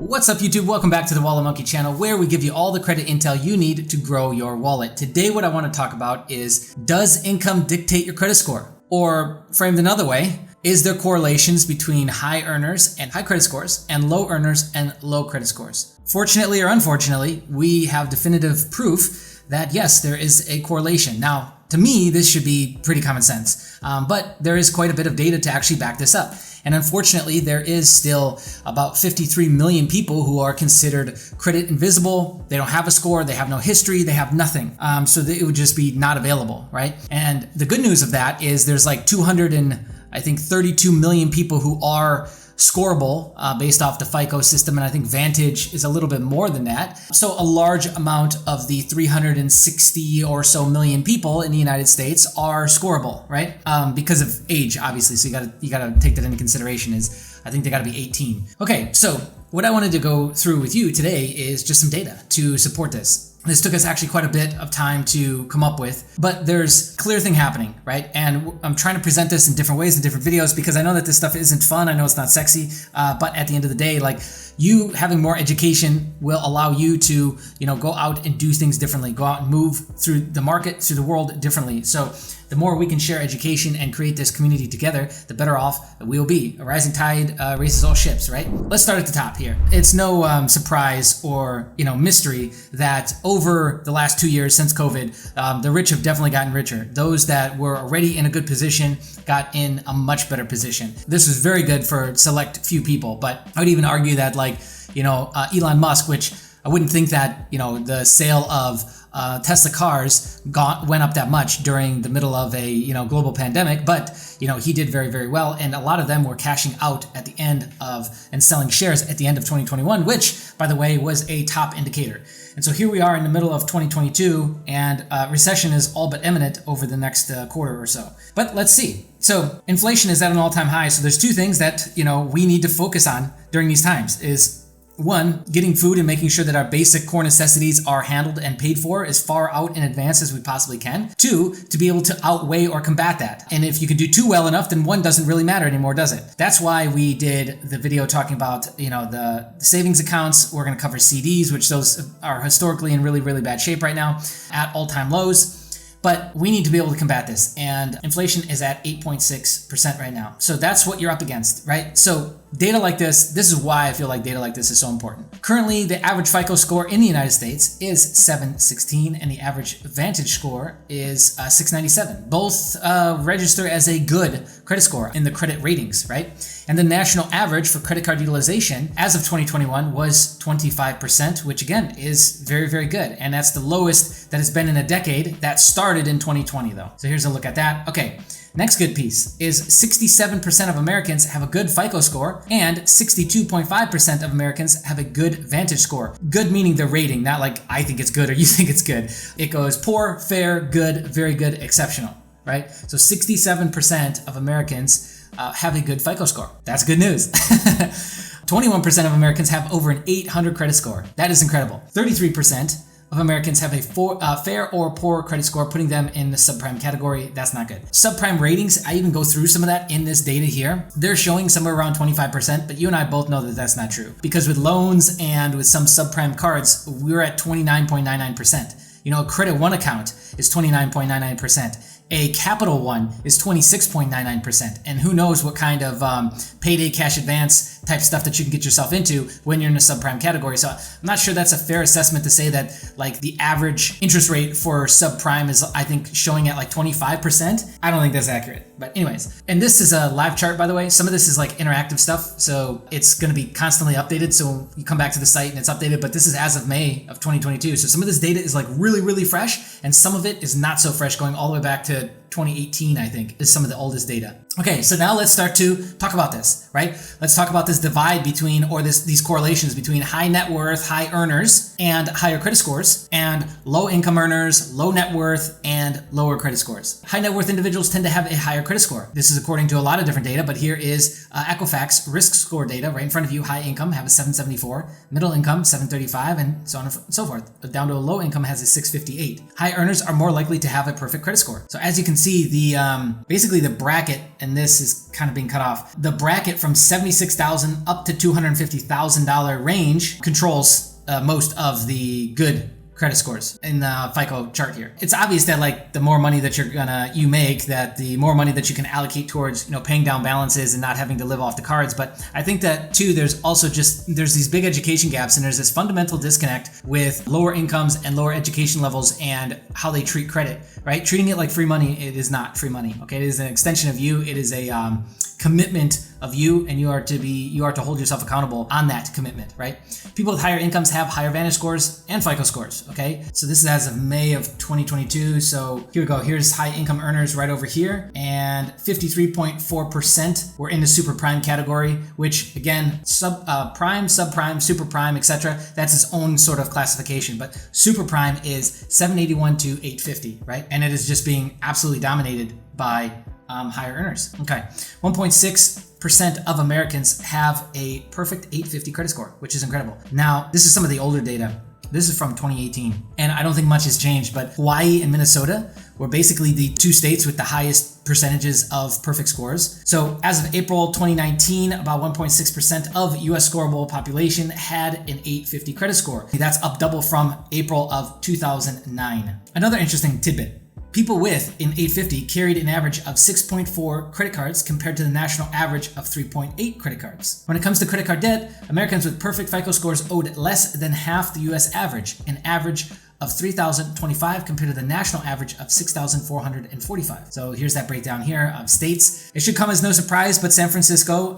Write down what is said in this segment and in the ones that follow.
What's up YouTube? Welcome back to the Wallet Monkey channel where we give you all the credit intel you need to grow your wallet. Today what I want to talk about is, does income dictate your credit score? Or framed another way, is there correlations between high earners and high credit scores and low earners and low credit scores? Fortunately or unfortunately, we have definitive proof that yes, there is a correlation. Now, to me, this should be pretty common sense, but there is quite a bit of data to actually back this up. And unfortunately, there is still about 53 million people who are considered credit invisible. They don't have a score, they have no history, they have nothing. So it would just be not available, right? And the good news of that is there's like 32 million people who are scoreable based off the FICO system, and I think Vantage is a little bit more than that. So a large amount of the 360 or so million people in the United States are scoreable, right? Because of age, obviously. So you gotta take that into consideration. Is I think they gotta be 18. Okay, so what I wanted to go through with you today is just some data to support this. This took us actually quite a bit of time to come up with, but there's a clear thing happening, right? And I'm trying to present this in different ways in different videos because I know that this stuff isn't fun. I know it's not sexy, but at the end of the day, like, you having more education will allow you to, go out and do things differently, go out and move through the market, through the world differently. So the more we can share education and create this community together, the better off we'll be. A rising tide raises all ships, right? Let's start at the top here. It's no surprise or mystery that over the last 2 years since COVID, the rich have definitely gotten richer. Those that were already in a good position got in a much better position. This was very good for select few people, but I would even argue that Elon Musk, which I wouldn't think that the sale of Tesla cars went up that much during the middle of a global pandemic, but he did very, very well, and a lot of them were cashing out at the end of and selling shares at the end of 2021, which, by the way, was a top indicator. And so here we are in the middle of 2022, and recession is all but imminent over the next quarter or so. But let's see. So inflation is at an all-time high. So there's two things that we need to focus on during these times. Is one, getting food and making sure that our basic core necessities are handled and paid for as far out in advance as we possibly can. Two, to be able to outweigh or combat that. And if you can do two well enough, then one doesn't really matter anymore, does it? That's why we did the video talking about, the savings accounts. We're going to cover CDs, which those are historically in really, really bad shape right now at all-time lows. But we need to be able to combat this. And inflation is at 8.6% right now. So that's what you're up against, right? So data like this is why I feel like data like this is so important. Currently, the average FICO score in the United States is 716, and the average Vantage score is 697. Both register as a good credit score in the credit ratings, right? And the national average for credit card utilization as of 2021 was 25%, which again is very, very good. And that's the lowest that has been in a decade. That started in 2020 though. So here's a look at that. Okay. Next good piece is 67% of Americans have a good FICO score, and 62.5% of Americans have a good Vantage score. Good meaning the rating, not like I think it's good or you think it's good. It goes poor, fair, good, very good, exceptional, right? So 67% of Americans have a good FICO score. That's good news. 21% of Americans have over an 800 credit score. That is incredible. 33% of Americans have a fair or poor credit score, putting them in the subprime category. That's not good. Subprime ratings, I even go through some of that in this data here. They're showing somewhere around 25%, but you and I both know that that's not true. Because with loans and with some subprime cards, we're at 29.99%. A Credit One account is 29.99%. A Capital One is 26.99%. And who knows what kind of payday cash advance type stuff that you can get yourself into when you're in a subprime category. So I'm not sure that's a fair assessment to say that like the average interest rate for subprime is, I think, showing at like 25%. I don't think that's accurate. But anyways, and this is a live chart, by the way. Some of this is like interactive stuff, so it's going to be constantly updated. So you come back to the site and it's updated, but this is as of May of 2022. So some of this data is like really, really fresh, and some of it is not so fresh, going all the way back to 2018, I think, is some of the oldest data. Okay, so now let's start to talk about this, right? Let's talk about this divide between, or these correlations between high net worth, high earners, and higher credit scores, and low income earners, low net worth, and lower credit scores. High net worth individuals tend to have a higher credit score. This is according to a lot of different data, but here is Equifax risk score data right in front of you. High income have a 774, middle income 735, and so on and so forth. Down to a low income has a 658. High earners are more likely to have a perfect credit score. So as you can see the basically the bracket, and this is kind of being cut off. The bracket from $76,000 up to $250,000 range controls most of the good credit scores in the FICO chart here. It's obvious that like the more money that you make, that the more money that you can allocate towards, paying down balances and not having to live off the cards. But I think that too, there's these big education gaps, and there's this fundamental disconnect with lower incomes and lower education levels and how they treat credit, right? Treating it like free money, it is not free money. Okay. It is an extension of you. It is a commitment of you, and you are to hold yourself accountable on that commitment, right? People with higher incomes have higher Vantage scores and FICO scores, okay? So this is as of May of 2022. So here we go. Here's high income earners right over here, and 53.4% were in the super prime category, which again, prime, subprime, super prime, etc. That's its own sort of classification, but super prime is 781 to 850, right? And it is just being absolutely dominated by higher earners. Okay, 1.6% of Americans have a perfect 850 credit score, which is incredible. Now, this is some of the older data. This is from 2018, and I don't think much has changed, but Hawaii and Minnesota were basically the two states with the highest percentages of perfect scores. So as of April 2019, about 1.6% of US scoreable population had an 850 credit score. That's up double from April of 2009. Another interesting tidbit. People with an 850 carried an average of 6.4 credit cards compared to the national average of 3.8 credit cards. When it comes to credit card debt, Americans with perfect FICO scores owed less than half the US average, an average of 3,025 compared to the national average of 6,445. So here's that breakdown here of states. It should come as no surprise, but San Francisco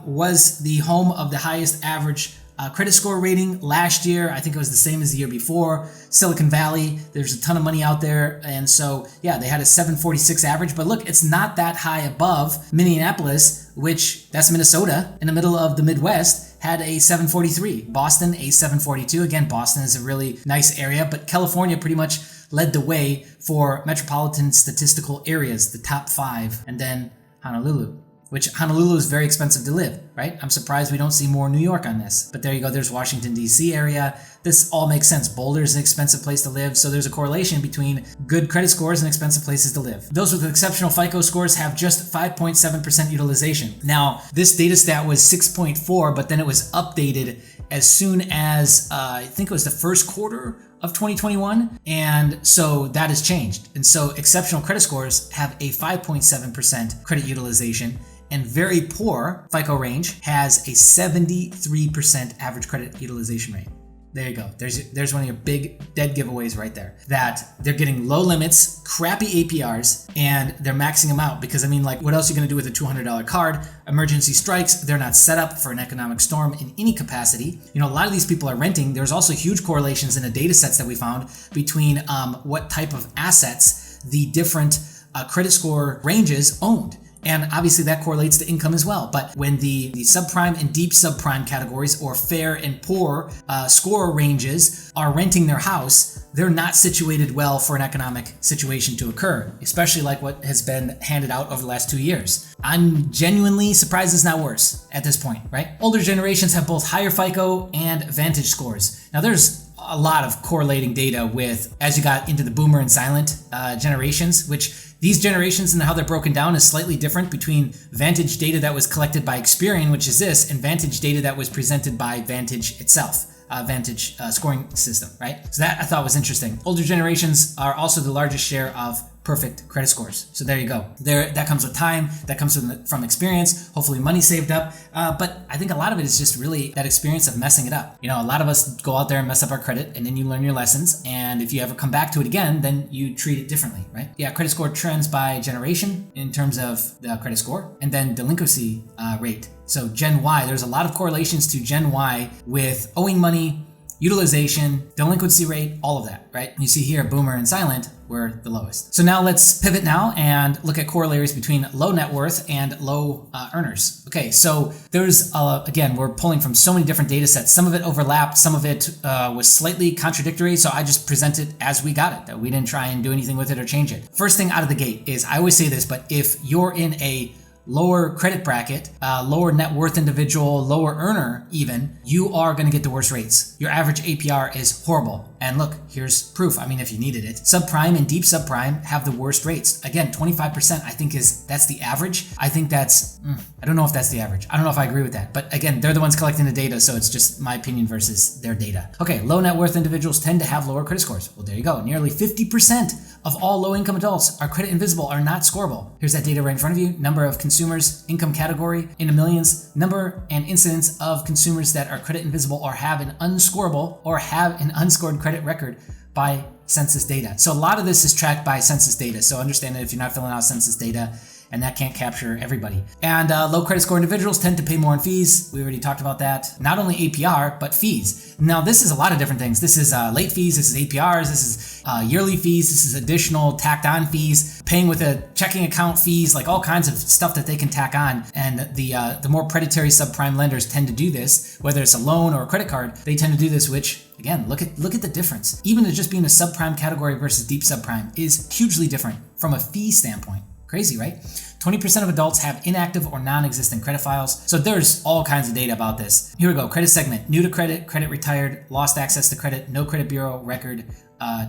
was the home of the highest average credit score rating last year. I think it was the same as the year before. Silicon Valley, there's a ton of money out there. And so, yeah, they had a 746 average, but look, it's not that high above Minneapolis, which that's Minnesota in the middle of the Midwest, had a 743. Boston, a 742. Again, Boston is a really nice area, but California pretty much led the way for metropolitan statistical areas, the top 5, and then Honolulu. Which Honolulu is very expensive to live, right? I'm surprised we don't see more New York on this. But there you go, there's Washington, D.C. area. This all makes sense. Boulder is an expensive place to live, so there's a correlation between good credit scores and expensive places to live. Those with exceptional FICO scores have just 5.7% utilization. Now, this data stat was 6.4, but then it was updated as soon as, I think it was the first quarter of 2021, and so that has changed. And so exceptional credit scores have a 5.7% credit utilization, and very poor FICO range has a 73% average credit utilization rate. There you go. There's one of your big dead giveaways right there. That they're getting low limits, crappy APRs, and they're maxing them out because, I mean, like, what else are you going to do with a $200 card? Emergency strikes, they're not set up for an economic storm in any capacity. A lot of these people are renting. There's also huge correlations in the data sets that we found between what type of assets the different credit score ranges owned. And obviously that correlates to income as well. But when the subprime and deep subprime categories, or fair and poor score ranges, are renting their house, they're not situated well for an economic situation to occur, especially like what has been handed out over the last 2 years. I'm genuinely surprised it's not worse at this point, right? Older generations have both higher FICO and Vantage scores. Now there's a lot of correlating data with, as you got into the boomer and silent generations, which these generations and how they're broken down is slightly different between Vantage data that was collected by Experian, which is this, and Vantage data that was presented by Vantage itself, Vantage scoring system, right? So that I thought was interesting. Older generations are also the largest share of perfect credit scores. So there you go. That comes with time, that comes from experience, hopefully money saved up. But I think a lot of it is just really that experience of messing it up. A lot of us go out there and mess up our credit, and then you learn your lessons. And if you ever come back to it again, then you treat it differently, right? Yeah, credit score trends by generation in terms of the credit score, and then delinquency rate. So Gen Y, there's a lot of correlations to Gen Y with owing money, utilization, delinquency rate, all of that, right? You see here, boomer and silent were the lowest. So now let's pivot now and look at corollaries between low net worth and low earners. Okay, so there's, again, we're pulling from so many different data sets. Some of it overlapped, some of it was slightly contradictory, so I just present it as we got it, that we didn't try and do anything with it or change it. First thing out of the gate is, I always say this, but if you're in a lower credit bracket, lower net worth individual, lower earner even, you are going to get the worst rates. Your average APR is horrible. And look, here's proof. I mean, if you needed it. Subprime and deep subprime have the worst rates. Again, 25% I think that's the average. I think that's, I don't know if that's the average. I don't know if I agree with that. But again, they're the ones collecting the data, so it's just my opinion versus their data. Okay, low net worth individuals tend to have lower credit scores. Well, there you go. Nearly 50% of all low income adults are credit invisible, are not scoreable. Here's that data right in front of you. Number of consumers, income category in the millions, number and incidence of consumers that are credit invisible or have an unscorable or have an unscored credit record by census data. So a lot of this is tracked by census data. So understand that if you're not filling out census data, and that can't capture everybody. And low credit score individuals tend to pay more in fees. We already talked about that. Not only APR, but fees. Now, this is a lot of different things. This is late fees, this is APRs, this is yearly fees, this is additional tacked on fees, paying with a checking account fees, like all kinds of stuff that they can tack on. And the more predatory subprime lenders tend to do this, whether it's a loan or a credit card, they tend to do this, which again, look at the difference. Even just being a subprime category versus deep subprime is hugely different from a fee standpoint. Crazy, right? 20% of adults have inactive or non-existent credit files. So there's all kinds of data about this. Here we go. Credit segment: new to credit, credit retired, lost access to credit, no credit bureau record,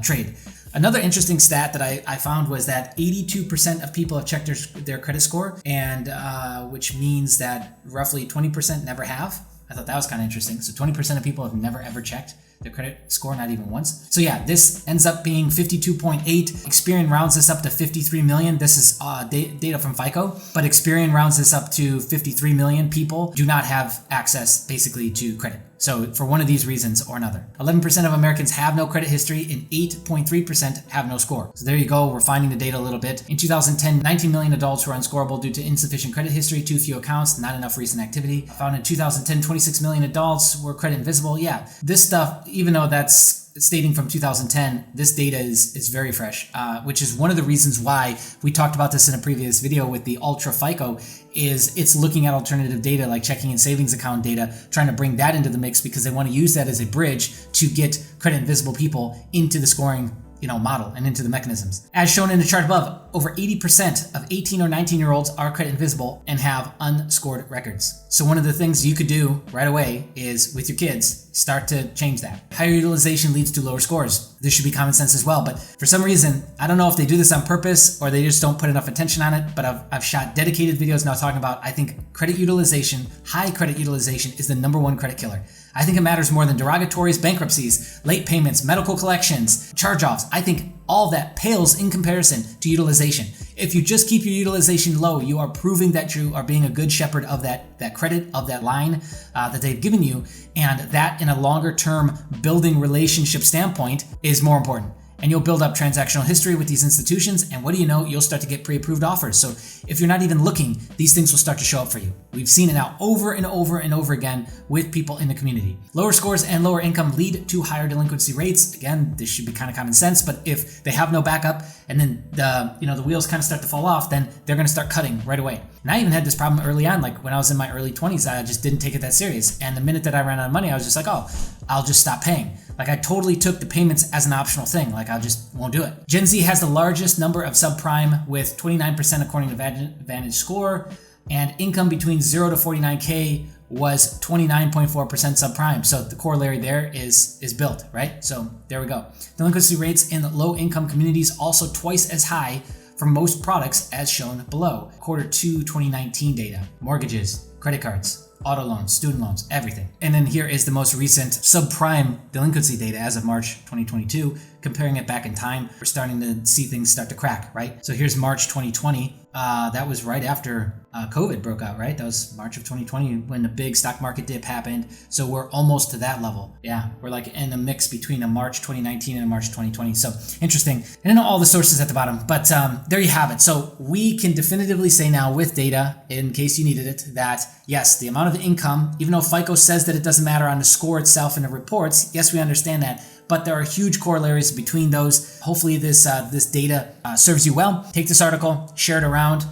trade. Another interesting stat that I found was that 82% of people have checked their credit score, and which means that roughly 20% never have. I thought that was kind of interesting. So 20% of people have never ever checked their credit score, not even once. So yeah, this ends up being 52.8. Experian rounds this up to 53 million. This is data from FICO, but Experian rounds this up to 53 million people do not have access basically to credit. So for one of these reasons or another. 11% of Americans have no credit history and 8.3% have no score. So there you go. We're finding the data a little bit. In 2010, 19 million adults were unscorable due to insufficient credit history, too few accounts, not enough recent activity. Found in 2010, 26 million adults were credit invisible. Yeah, this stuff, even though that's stating from 2010, this data is very fresh, which is one of the reasons why we talked about this in a previous video with the Ultra FICO, is it's looking at alternative data like checking and savings account data, trying to bring that into the mix because they want to use that as a bridge to get credit invisible people into the scoring model and into the mechanisms. As shown in the chart above, over 80% of 18 or 19-year-olds are credit invisible and have unscored records. So one of the things you could do right away is, with your kids, start to change that. Higher utilization leads to lower scores. This should be common sense as well, but for some reason, I don't know if they do this on purpose or they just don't put enough attention on it, but I've shot dedicated videos now talking about, I think credit utilization, high credit utilization is the #1 credit killer. I think it matters more than derogatories, bankruptcies, late payments, medical collections, charge-offs. I think all that pales in comparison to utilization. If you just keep your utilization low, you are proving that you are being a good shepherd of that credit, of that line that they've given you, and that in a longer term building relationship standpoint is more important. And you'll build up transactional history with these institutions, and what do you know, you'll start to get pre-approved offers. So if you're not even looking, these things will start to show up for you. We've seen it now over and over and over again with people in the community. Lower scores and lower income lead to higher delinquency rates. Again, this should be kind of common sense, but if they have no backup and then the wheels kind of start to fall off, then they're going to start cutting right away. And I even had this problem early on, like when I was in my early 20s, I just didn't take it that serious. And the minute that I ran out of money, I was just like, oh, I'll just stop paying. Like I totally took the payments as an optional thing. Like I just won't do it. Gen Z has the largest number of subprime with 29% according to Vantage Score, and income between 0 to 49K was 29.4% subprime. So the corollary there is built, right? So there we go. Delinquency rates in low income communities also twice as high for most products as shown below. Q2 2019 data, mortgages, credit cards, auto loans, student loans, everything. And then here is the most recent subprime delinquency data as of March 2022. Comparing it back in time, we're starting to see things start to crack, right? So here's March 2020. That was right after COVID broke out, right? That was March of 2020 when the big stock market dip happened. So we're almost to that level. Yeah, we're like in a mix between a March 2019 and a March 2020. So interesting. I don't know all the sources at the bottom, but there you have it. So we can definitively say now with data, in case you needed it, that yes, the amount of income, even though FICO says that it doesn't matter on the score itself in the reports, yes, we understand that. But there are huge corollaries between those. Hopefully this data serves you well. Take this article, share it around,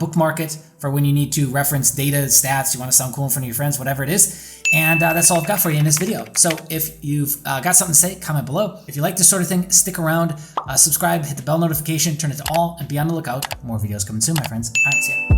bookmark it for when you need to reference data, stats, you want to sound cool in front of your friends, whatever it is. And that's all I've got for you in this video. So if you've got something to say, comment below. If you like this sort of thing, stick around, subscribe, hit the bell notification, turn it to all, and be on the lookout. More videos coming soon, my friends. All right, see ya.